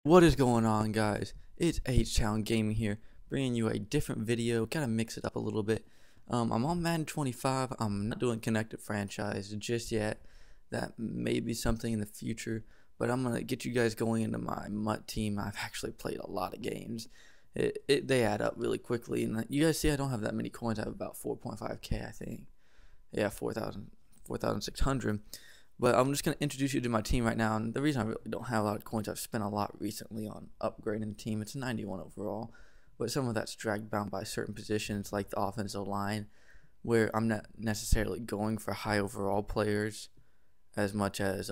What is going on, guys? It's H-Town Gaming here, bringing you a different video, kind of mix it up a little bit. I'm on Madden 25. I'm not doing connected franchise just yet. That may be something in the future, but I'm gonna get you guys going into my MUT team. I've actually played a lot of games. They add up really quickly, and you guys see I don't have that many coins. I have about 4.5k, I think. Yeah, 4,600. But I'm just going to introduce you to my team right now. And the reason I really don't have a lot of coins, I've spent a lot recently on upgrading the team. It's 91 overall. But some of that's dragged bound by certain positions like the offensive line, where I'm not necessarily going for high overall players as much as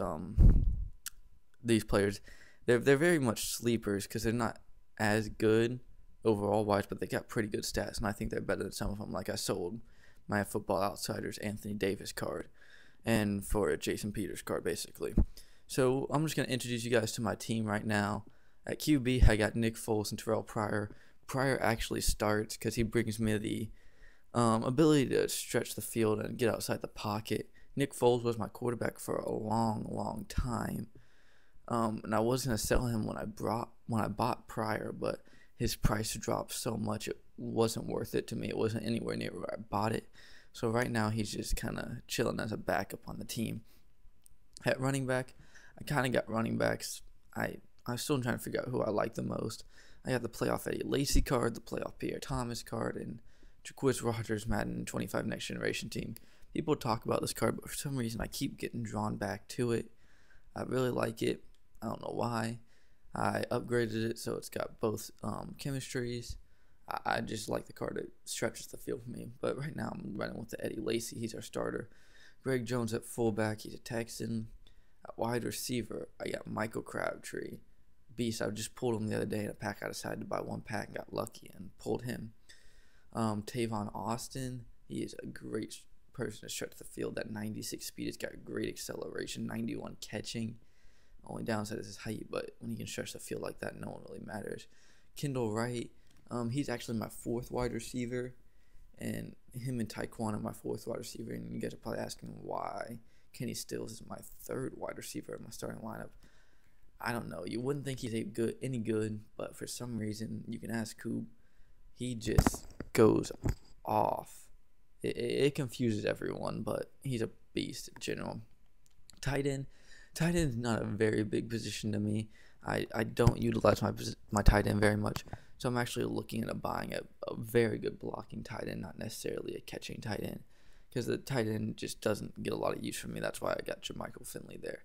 these players. They're very much sleepers because they're not as good overall wise, but they got pretty good stats. And I think they're better than some of them. Like I sold my Football Outsiders Anthony Davis card and for a Jason Peters card, basically. So I'm just going to introduce you guys to my team right now. At QB, I got Nick Foles and Terrell Pryor. Pryor actually starts because he brings me the ability to stretch the field and get outside the pocket. Nick Foles was my quarterback for a long time. And I was going to sell him when I bought Pryor, but his price dropped so much it wasn't worth it to me. It wasn't anywhere near where I bought it. So right now he's just kind of chilling as a backup on the team. At running back, I kind of got running backs. I'm still trying to figure out who I like the most. I got the playoff Eddie Lacy card, the playoff Pierre Thomas card, and Jaquiz Rogers Madden 25 Next Generation team. People talk about this card, but for some reason I keep getting drawn back to it. I really like it. I don't know why. I upgraded it so it's got both chemistries. I just like the card. It stretches the field for me. But right now I'm running with the Eddie Lacy. He's our starter. Greg Jones at fullback. He's a Texan. At wide receiver, I got Michael Crabtree. Beast. I just pulled him the other day in a pack. I decided to buy one pack and got lucky and pulled him. Tavon Austin. He is a great person to stretch the field. That 96 speed has got great acceleration. 91 catching. Only downside is his height, but when he can stretch the field like that, no one really matters. Kendall Wright. He's actually my fourth wide receiver, and him and Tyquan are my fourth wide receiver, and you guys are probably asking why Kenny Stills is my third wide receiver in my starting lineup. I don't know. You wouldn't think he's any good, but for some reason, you can ask Coop. He just goes off. It confuses everyone, but he's a beast in general. Tight end is not a very big position to me. I don't utilize my tight end very much. So I'm actually looking at buying a very good blocking tight end, not necessarily a catching tight end, because the tight end just doesn't get a lot of use from me. That's why I got Jermichael Finley there.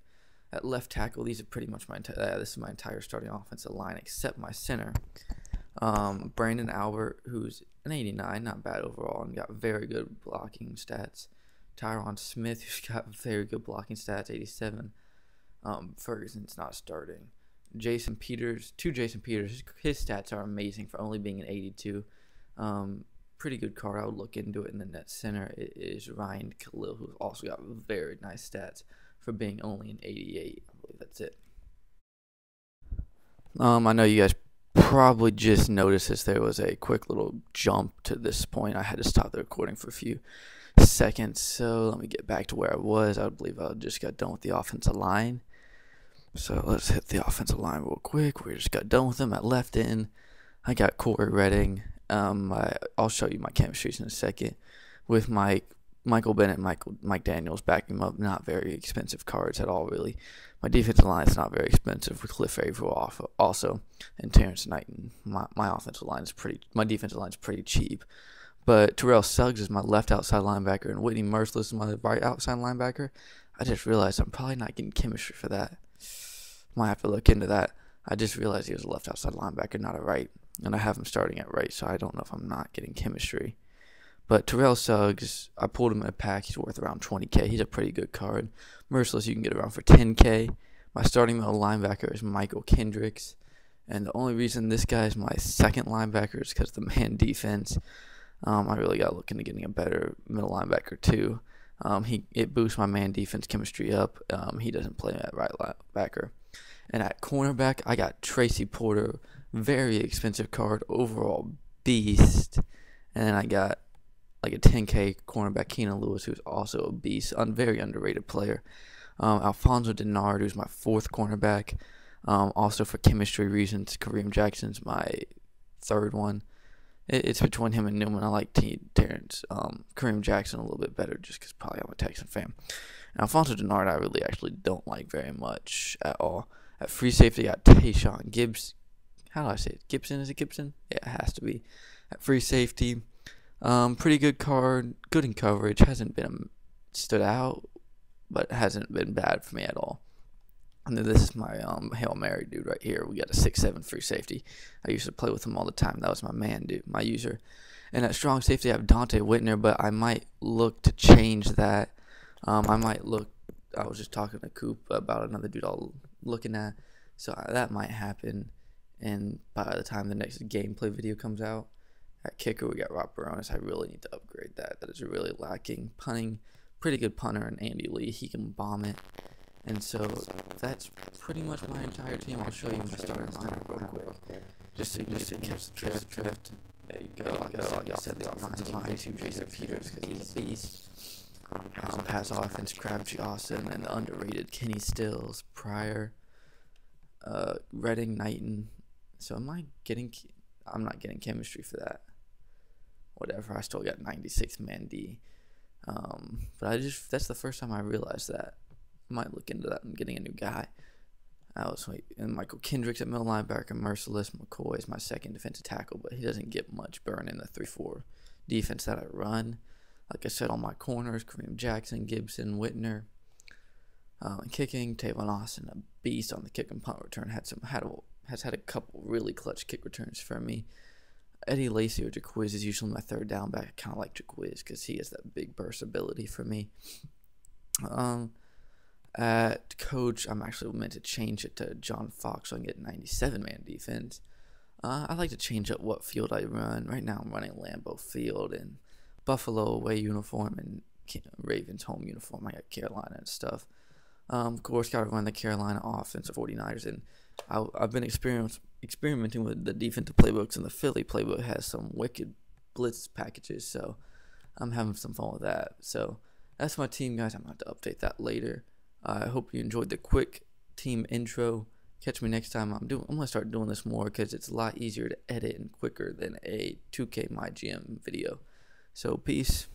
At left tackle, these are pretty much this is my entire starting offensive line except my center. Brandon Albert, who's an 89, not bad overall, and got very good blocking stats. Tyron Smith, who's got very good blocking stats, 87. Ferguson's not starting. Jason Peters, his stats are amazing for only being an 82. Pretty good card. I would look into it. In the net center is Ryan Khalil, who's also got very nice stats for being only an 88. I believe that's it. I know you guys probably just noticed this. There was a quick little jump to this point. I had to stop the recording for a few seconds. So let me get back to where I was. I believe I just got done with the offensive line. So let's hit the offensive line real quick. We just got done with them at left end. I got Corey Redding. I'll show you my chemistries in a second. With Michael Bennett, Mike Daniels backing him up. Not very expensive cards at all, really. My defensive line is not very expensive with Cliff Averill also and Terrence Knighton. My defensive line is pretty cheap. But Terrell Suggs is my left outside linebacker, and Whitney Merciless is my right outside linebacker. I just realized I'm probably not getting chemistry for that. Might have to look into that. I just realized he was a left outside linebacker, not a right. And I have him starting at right, so I don't know if I'm not getting chemistry. But Terrell Suggs, I pulled him in a pack. He's worth around 20k. He's a pretty good card. Merciless, you can get around for 10k. My starting middle linebacker is Michael Kendricks. And the only reason this guy is my second linebacker is because of the man defense. I really got to look into getting a better middle linebacker, too. It boosts my man defense chemistry up. He doesn't play at right linebacker. And at cornerback, I got Tracy Porter, very expensive card, overall beast. And then I got like a 10k cornerback, Keenan Lewis, who's also a beast, very underrated player. Alfonso Denard, who's my fourth cornerback. Also for chemistry reasons, Kareem Jackson's my third one. It's between him and Newman. I like Terrence Kareem Jackson a little bit better just because probably I'm a Texan fan. And Alfonso Denard I really actually don't like very much at all. At free safety, I got Tayshawn Gibbs. How do I say it? Gibson? Is it Gibson? Yeah, it has to be. At free safety, pretty good card. Good in coverage. Hasn't been stood out, but hasn't been bad for me at all. And then this is my Hail Mary dude right here. We got a 6'7" free safety. I used to play with him all the time. That was my man, dude, my user. And at strong safety, I have Dante Whitner, but I might look to change that. I was just talking to Coop about another dude I was looking at. So that might happen. And by the time the next gameplay video comes out, at kicker, we got Rob Baronis. I really need to upgrade that. That is really lacking. Punting, pretty good punter in Andy Lee. He can bomb it. And so that's pretty much my entire team. I'll show you my starting lineup real quick. Just to catch the drift. There you go. Like I said, the offensive line, two Jason Peters because he's a beast. Pass offense, Crabtree Austin, and the underrated Kenny Stills, Pryor, Redding, Knighton. So I'm not getting chemistry for that. Whatever, I still got 96 man D. But that's the first time I realized that. I might look into that and getting a new guy. And Michael Kendricks at middle linebacker, Merciless. McCoy is my second defensive tackle, but he doesn't get much burn in the 3-4 defense that I run. Like I said, on my corners, Kareem Jackson, Gibson, Whitner. Kicking, Tavon Austin, a beast on the kick and punt return. Has had a couple really clutch kick returns for me. Eddie Lacy or Jaquiz is usually my third down back. I kind of like Jaquiz because he has that big burst ability for me. At coach, I'm actually meant to change it to John Fox so I can get 97-man defense. I like to change up what field I run. Right now I'm running Lambeau Field and Buffalo away uniform and Ravens home uniform. I got Carolina and stuff. Of course, got to run the Carolina offense of 49ers. And I've been experimenting with the defensive playbooks, and the Philly playbook has some wicked blitz packages. So I'm having some fun with that. So that's my team, guys. I'm going to have to update that later. I hope you enjoyed the quick team intro. Catch me next time. I'm going to start doing this more because it's a lot easier to edit and quicker than a 2K My GM video. So peace.